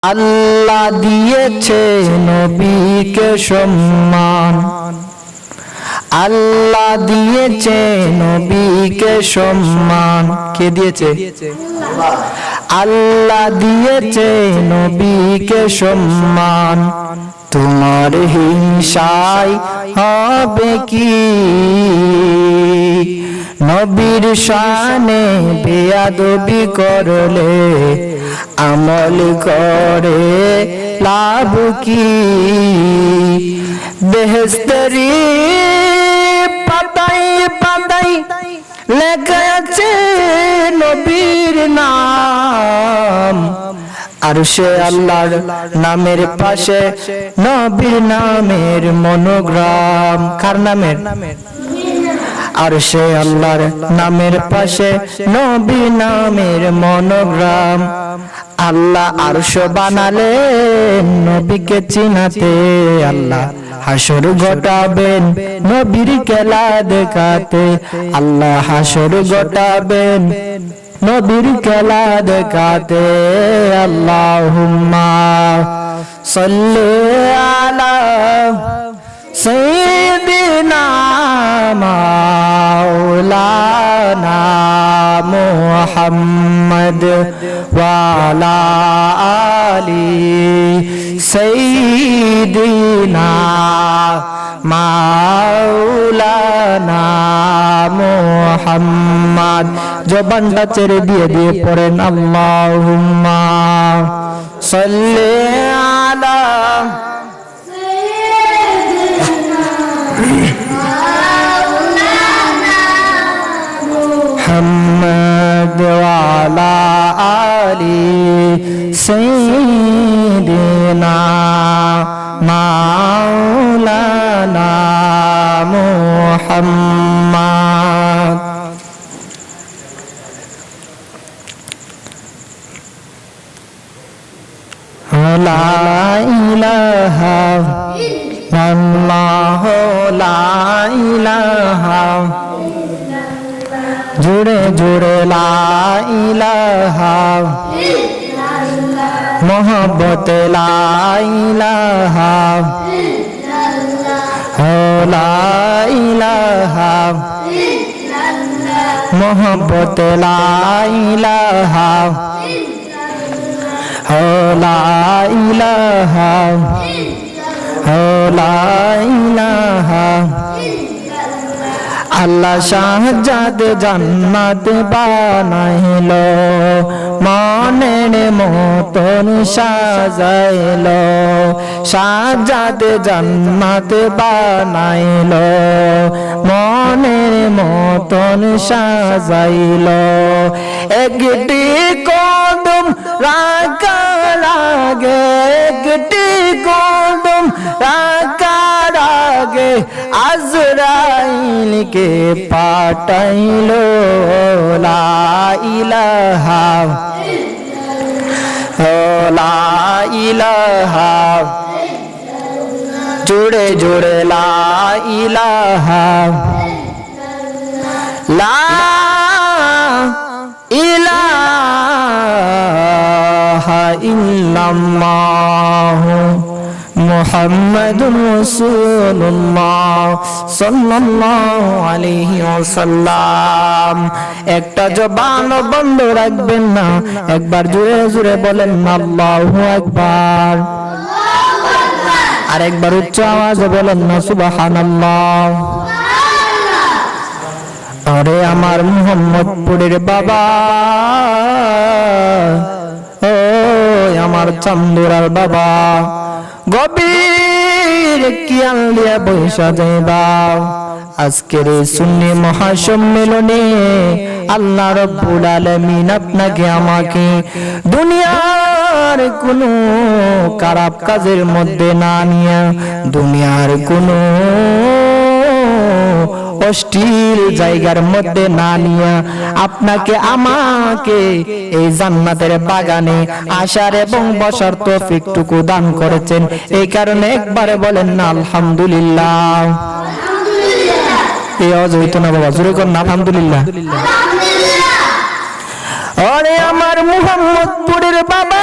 আল্লাহ দিয়েছে নবীকে সম্মান, আল্লাহ দিয়েছে নবীকে সম্মান। কে দিয়েছে? আল্লাহ দিয়েছে নবীকে সম্মান। তোমার হিংসায় হবে কি? নবীর শানে বেয়াদবি করলে আমল করে লাভ কি? বেহেশতেরি পাতায় পাতায় লেখা আছে নবীর নাম, আর সে আল্লাহর নামের পাশে নবীর নামের মনোগ্রাম। কার নামের? আর সে আল্লাহর নামের পাশে নবী নামের মনোগ্রাম। আল্লাহ আরশ বানালেন নবীকে চিনাতে, আল্লাহ হাসর ঘটাবেন নবীর খেলা দেখাতে, আল্লাহ হাসর ঘটাবেন নবীর খেলা দেখাতে। আল্লাহুম্মা সাল্লি আলা সাইয়্যিদিনা মাওলানা মুহাম্মদ ওয়া আলা আলি সাইয়্যিদিনা মাওলানা মুহাম্মদ। জবানটা ছেড়ে দিয়ে দিয়ে পড়েন আল্লাহুম্মা সাল্লি আলা মুহাম্মদ ওয়া আলা আলি সাইয়্যিদিনা মাওলানা মুহাম্মদ। লা ইলাহা ইল্লাল্লাহ, লা ইলাহা, জুড়ে জুড়ে লা ইলাহা, মোহব্বত লা ইলাহা, লা ইলাহা, মোহব্বত লা ইলাহা, লা ইলাহা, লা ইলাহা। আল্লাহ শাহজাদ জান্নাত বানাইল, মনের মতন সাজাইল। শাহজাদ জান্নাত বানাইল, মনের মতন সাজাইল। একটি কদম রাখা লাগে, একটি কদম রাখার আগে আজরাইলকে পাঠাইল। লা ইলাহা, লা ইলাহা, জুড়ে জুড়ে লা ইলাহা, লা ইলাহা ইল্লাল্লাহ মুহাম্মাদুর রাসূলুল্লাহ সাল্লাল্লাহু আলাইহি ওয়াসাল্লাম। একটা জবান বন্ধ রাখবেন না, একবার জোরে জোরে বলেন আল্লাহু আকবার, আর একবার উচ্চ আওয়াজে বলেন না সুবহানাল্লাহ। আরে আমার মুহাম্মদপুরের বাবা, ও আমার চান্দুরার বাবা, গভীর কিয়াল দিয়া বৈশা যাইবা। আজকের এই সুন্নি মহাসম্মেলনে আল্লাহ রাব্বুল আলামিন আপনাকে আমাকে দুনিয়ার কোনো খারাপ কাজের মধ্যে না নিয়ে, দুনিয়ার কোনো অশ্লীল জায়গার মধ্যে না নিয়ে আপনাকে আমাকে এই জান্নাতের বাগানে আসার এবং বসার তৌফিকটুকু দান করেছেন। এই কারণে একবারে বলেন না আলহামদুলিল্লাহ। এই আওয়াজ হইতো না বাবা, জোরে কর না আলহামদুলিল্লাহ। আরে আমার মুহাম্মদপুরের বাবা,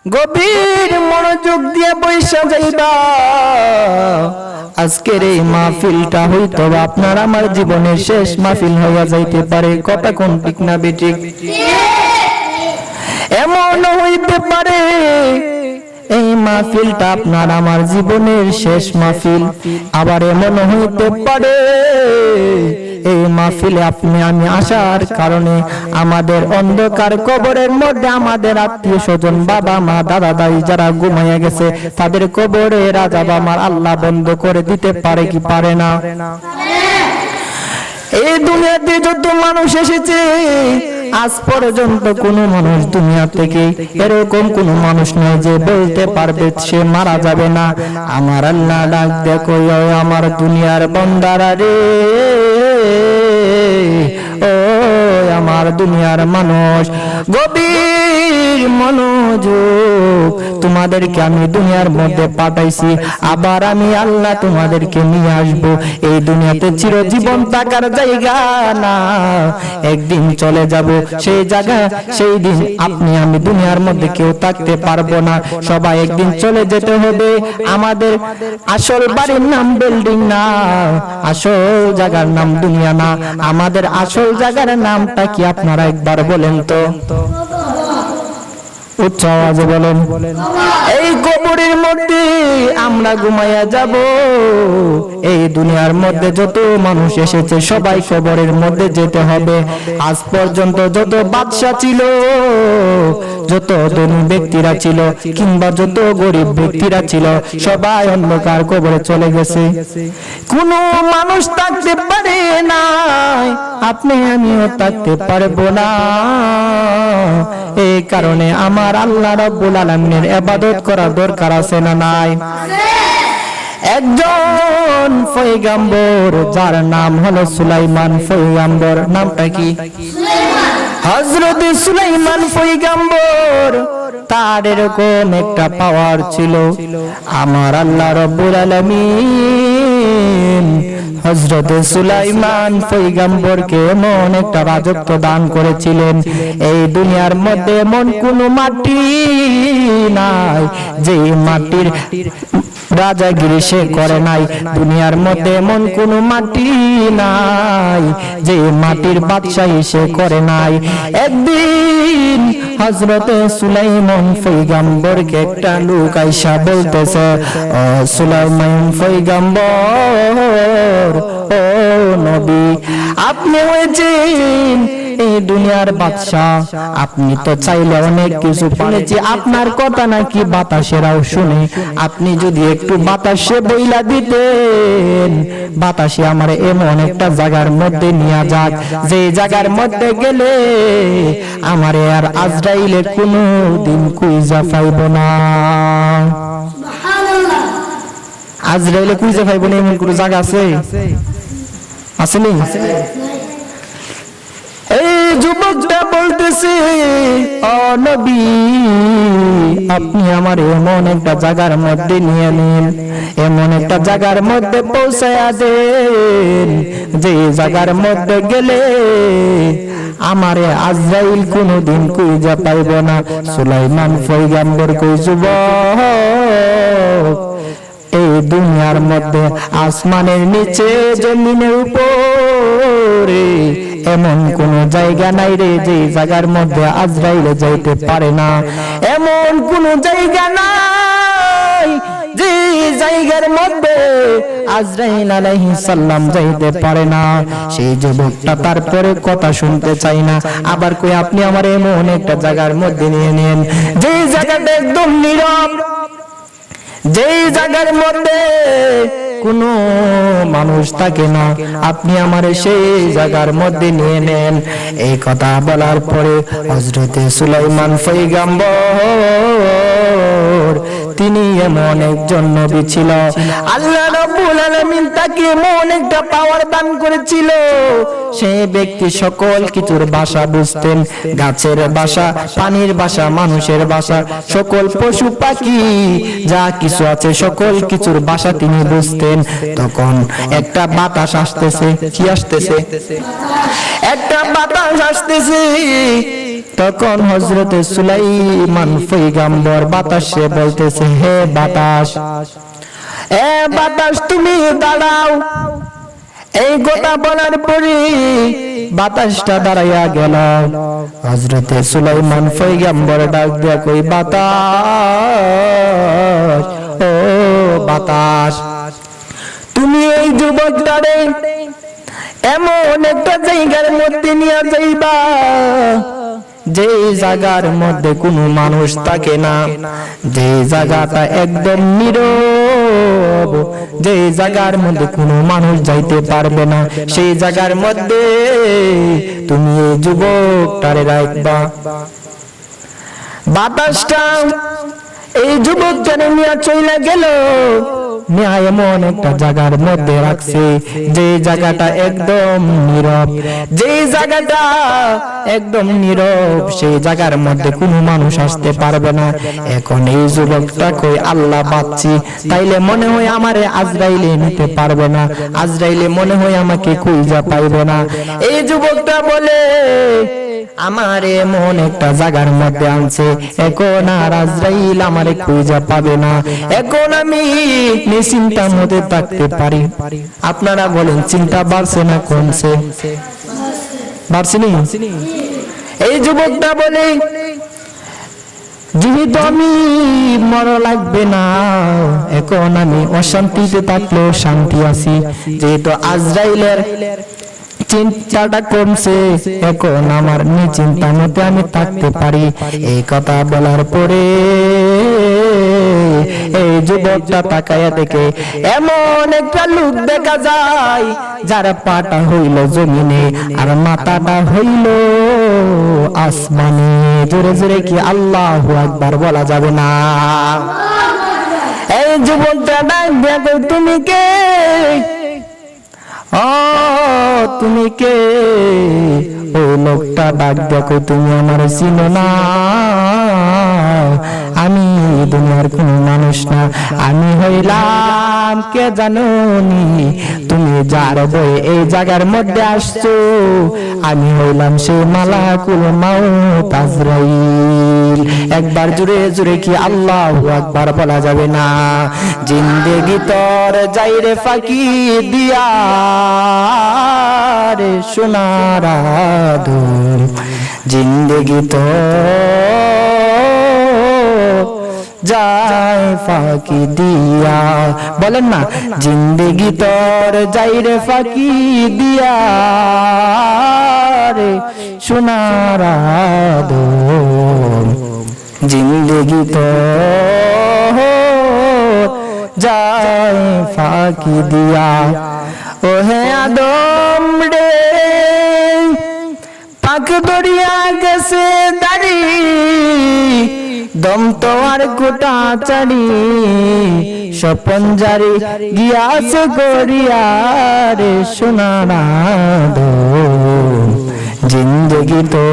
গভীর মনোযোগ দিয়ে বৈশা যাইবা। আজকের এই মাহফিলটা হয়তো আপনার আমার জীবনের শেষ মাহফিল হইয়া যাইতে পারে। কথা কোন ঠিক না বেঠিক? এমন হইতে পারে এই মাহফিলটা আপনার আমার জীবনের শেষ মাহফিল। আবার এমন হইতে পারে এই মাহফিলে আপনি আমি আসার কারণে আমাদের অন্ধকার কবরের মধ্যে আমাদের আত্মীয় স্বজন, বাবা মা, দাদা দাদি যারা ঘুমাইয়া গেছে তাদের কবরের আযাব আমার আল্লাহ বন্ধ করে দিতে পারে কি পারে না? এই দুনিয়াতে যত মানুষ এসেছে আজ পর্যন্ত কোন মানুষ দুনিয়া থেকে এরকম কোন মানুষ নাই যে বলতে পারবে সে মারা যাবে না। আমার আল্লাহ ডাক দেখো আমার দুনিয়ার বান্দারা রে, ও আমার দুনিয়ার মানুষ, গভীর মনোযোগ, তোমাদেরকে আমি দুনিয়ার মধ্যে পাঠাইছি, আবার আমি আল্লাহ তোমাদেরকে নিয়ে আসব। এই দুনিয়াতে চিরজীবন থাকার জায়গা না, একদিন চলে যাব সেই জায়গা, সেই দিন আপনি আমি দুনিয়ার মধ্যে কেউ থাকতে পারবো না, সবাই একদিন চলে যেতে হবে। আমাদের আসল বাড়ির নাম বিল্ডিং না, আসল জায়গার নাম দুনিয়া না, আমাদের আসল জায়গার নামটা কি আপনারা একবার বলেন তো, উচ্চ আওয়াজে বলেন। এই কবরের মধ্যে আমরা ঘুমাইয়া যাব। এই দুনিয়ার মধ্যে যত মানুষ এসেছে সবাই কবরের মধ্যে যেতে হবে। আজ পর্যন্ত যত বাদশা ছিল, যত ধনী ব্যক্তিরা ছিল কিংবা যত গরিব ব্যক্তিরা ছিল সবাই অন্ধকার কবরে চলে গেছে। কোনো মানুষ থাকতে পারে না, আপনি আমিও থাকতে পারবো না। এই কারণে আমার আল্লাহ রাব্বুল আলামিনের ইবাদত করা দরকার আছে না নাই? একজন পয়গম্বর যার নাম হলো সুলাইমান পয়গম্বর, নামটা কি? হযরত সুলাইমান পয়গম্বর, তার এরকম একটা পাওয়ার ছিল। আমার আল্লাহ রাব্বুল আলামিন হযরত সুলাইমান পয়গম্বরকে এমন একটা রাজত্ব দান করেছিলেন, এই দুনিয়ার মধ্যে এমন কোনো মাটি নাই যে মাটির রাজাগিরি সে করে নাই। দুনিয়ার মধ্যে এমন কোন মাটি নাই যে মাটির বাদশাহী সে করে নাই। একদিন হযরত সুলাইমান পয়গম্বরকে একটা লোক আইসা বলতেছে, ও সুলাইমান পয়গম্বর, ও নবী, আপনি হয়েছেন এই দুনিয়ার বাদশাহ, আপনি তো চাইলে অনেক কিছু শুনেছি, আপনার কথা নাকি বাতাসেরাও শুনে, আপনি যদি একটু বাতাসে বইলা দিতেন, বাতাসে আমার এমন একটা জায়গার মধ্যে নিয়ে যাক যে জায়গার মধ্যে গেলে আমার আর আজরাইলে কোনো দিন কুইজা পাইব না। আজরাইলে কুইজা পাইব না এমন কোনো জায়গা আছে? আসেনি? এই যুবকটা বলতেছে, ও নবী, আপনি আমার এমন একটা জায়গার মধ্যে নিয়ে নিন, এমন একটা জায়গার মধ্যে পৌঁছায়া দেন যে জায়গার মধ্যে গেলে আমারে আজরাইল কোনোদিন কুইজা পাইব না। সুলাইমান পয়গম্বর কই, যুবক, এই দুনিয়ার মধ্যে আসমানের নিচে জমিনের উপরে এমন কোন জায়গা নাই রে যে জায়গার মধ্যে আজরাইল যাইতে পারে না, এমন কোন জায়গা নাই যে জায়গার মধ্যে আজরাইল আলাইহিস সালাম যাইতে পারে না। সেই যুবকটা তারপরে কথা শুনতে চাই না, আবার কই আপনি আমার এমন একটা জায়গার মধ্যে নিয়ে নেন যে জায়গাটা একদম নীরব, যেই জায়গার মধ্যে কোনো মানুষ থাকে না, আপনি আমার সেই জায়গার মধ্যে নিয়ে নেন। এই কথা বলার পরে হযরত সুলাইমান পয়গম্বর তিনি এমন একজন নবী ছিল, আল্লাহ রাব্বুল আলামিন তাকে এমন একটা পাওয়ার দান করেছিল, সেই ব্যক্তি সকল কিছুর ভাষা বুঝতেন, গাছের ভাষা, পানির ভাষা, মানুষের ভাষা, সকল পশু পাখি যা কিছু আছে সকল কিছুর ভাষা তিনি বুঝতেন। তখন একটা বাতাস আসতেছে, কি আসতেছে? একটা বাতাস আসতেছে, তখন হযরতে সুলাইমান পয়গম্বর বাতাসে বলতেছে, হে বাতাস, এ বাতাস তুমি দাঁড়াও। এই কথা বলার পরে বাতাসটা দাঁড়াইয়া গেল। হযরতে সুলাইমান পয়গম্বর ডাক দিয়া কই, বাতাস, ও বাতাস, তুমি এই যুবকটারে এমন একটা জায়গার মধ্যে নিয়ে যাইবা যে জায়গার মধ্যে কোনো মানুষ থাকে না, যে জায়গাটা একদম নীরব, যে জায়গার মধ্যে কোনো মানুষ যাইতে পারবে না, সেই জায়গার মধ্যে তুমি এই যুবকটারে রাখবা। বাতাসটা এই যুবকটারে নিয়ে চলে গেল, নিয়ে এমন একটা জায়গার মধ্যে রাখছে যে জায়গাটা একদম নীরব, যে জায়গাটা একদম নীরব, সেই জায়গার মধ্যে কোনো মানুষ আসতে পারবে না। এখন এই যুবকটা কই, আল্লাহ বাঁচছি, তাইলে মনে হয় আমারে আজরাইলে নিতে পারবে না, আজরাইলে মনে হয় আমাকে খুঁজা পাইবে না। এই যুবকটা বলে, আমার এমন একটা জায়গার মধ্যে আনছে, এখন আর আজরাইল আমারে খুঁজা পাবে না, এখন আমি নিশ্চিন্তার মধ্যে থাকতে পারি। আপনারা বলেন, চিন্তা বাড়ছে না কমছে? বাড়ছেনি? এই যুবকটা বলে, যেহেতু আমি মরা লাগবে না, এখন আমি অশান্তিতে থাকলেও শান্তি আছি, যেহেতু আজরাইলের চিন্তাটা কমছে, এখন আমার নিশ্চিন্তা মতে আমি থাকতে পারি। এই কথা বলার পরে এই যুবকটা তাকায়া দেখে এমন একটা লোক দেখা যায় যার পাটা হইল জমিনে আর মাথাটা হইল আসমানে। জোরে জোরে কি আল্লাহু আকবার বলা যাবে না? এই যুবকটা ডাক দেখো, তুমি কে? ও তুমি কে? ও লোকটা ডাক দেখো, তুমি আমার চিনো না, আমি দুনিয়ার কোন মানুষ না, আমি হইলাম কে জানো নি? তুমি যার বয়ে এই জায়গার মধ্যে আসছো, আমি হইলাম সেই মালাকুল মাউত আজরাইল। একবার জোরে জোরে কি আল্লাহু আকবার বলা যাবে না? জিন্দেগি তোর যাইরে ফাঁকি দিয়া রে সোনার আদর, জিন্দেগি তো যায় ফাঁকি দিয়া। বলেন না, জিন্দেগি তোর যাইরে ফাঁকি দিয়া রে সোনার আদর, জিন্দেগি তো যায় ফাঁকি দিয়া। ও হে আদম রে, পাক দরিয়া গেছে দাড়ি, দম তো আর গোটা চাড়ি, স্বপন জারি গিয়াছে গড়িয়া রে সোনার আদর, জিন্দেগি তো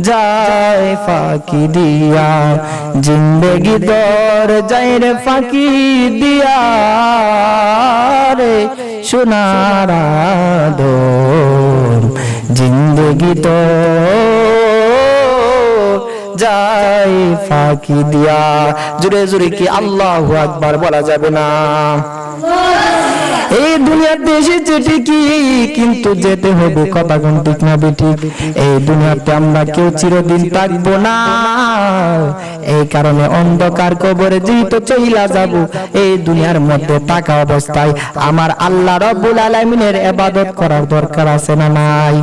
যায় ফাঁকি দিয়া, জিন্দেগি তোর যায় রে ফাঁকি দিয়া রে সোনার আদর, জিন্দেগি তো যায় ফাঁকি দিয়া। জোরে জোরে কি আল্লাহু আকবার বলা যাবে না? এই দুনিয়াতে এসেছে ঠিকই, কিন্তু যেতে হবে, কথা কোন ঠিক না বেঠিক? এই দুনিয়াতে আমরা কেউ চিরদিন থাকবো না, এই কারণে অন্ধকার কবরে যেহেতু চইলা যাব, এই দুনিয়ার মধ্যে থাকা অবস্থায় আমার আল্লাহ রাব্বুল আলামিনের ইবাদত করার দরকার আছে না নাই?